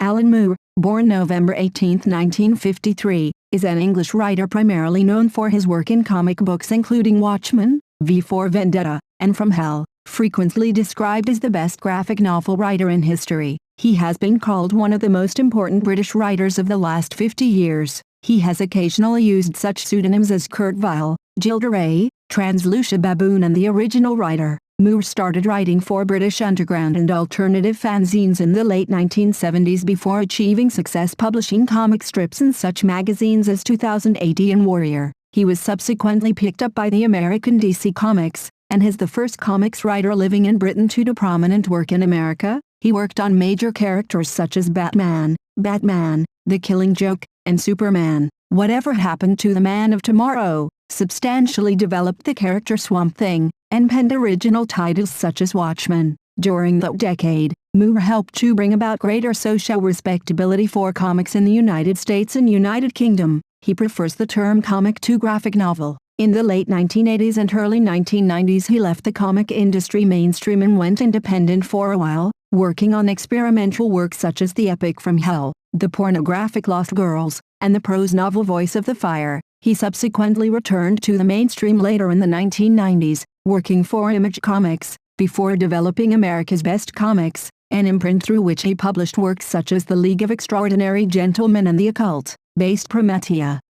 Alan Moore, born November 18, 1953, is an English writer primarily known for his work in comic books including Watchmen, V for Vendetta, and From Hell. Frequently described as the best graphic novel writer in history, he has been called one of the most important British writers of the last 50 years. He has occasionally used such pseudonyms as Kurt Vile, Gilda Ray, Translucia Baboon and the original writer. Moore started writing for British underground and alternative fanzines in the late 1970s before achieving success publishing comic strips in such magazines as 2000 AD and Warrior. He was subsequently picked up by the American DC Comics, and is the first comics writer living in Britain to do prominent work in America. He worked on major characters such as Batman, The Killing Joke, and Superman. Whatever Happened to the Man of Tomorrow substantially developed the character Swamp Thing, and penned original titles such as Watchmen. During that decade, Moore helped to bring about greater social respectability for comics in the United States and United Kingdom. He prefers the term comic to graphic novel. In the late 1980s and early 1990s he left the comic industry mainstream and went independent for a while, working on experimental work such as the epic From Hell, the pornographic Lost Girls, and the prose novel Voice of the Fire. He subsequently returned to the mainstream later in the 1990s, working for Image Comics, before developing America's Best Comics, an imprint through which he published works such as The League of Extraordinary Gentlemen and The Occult, based Promethea.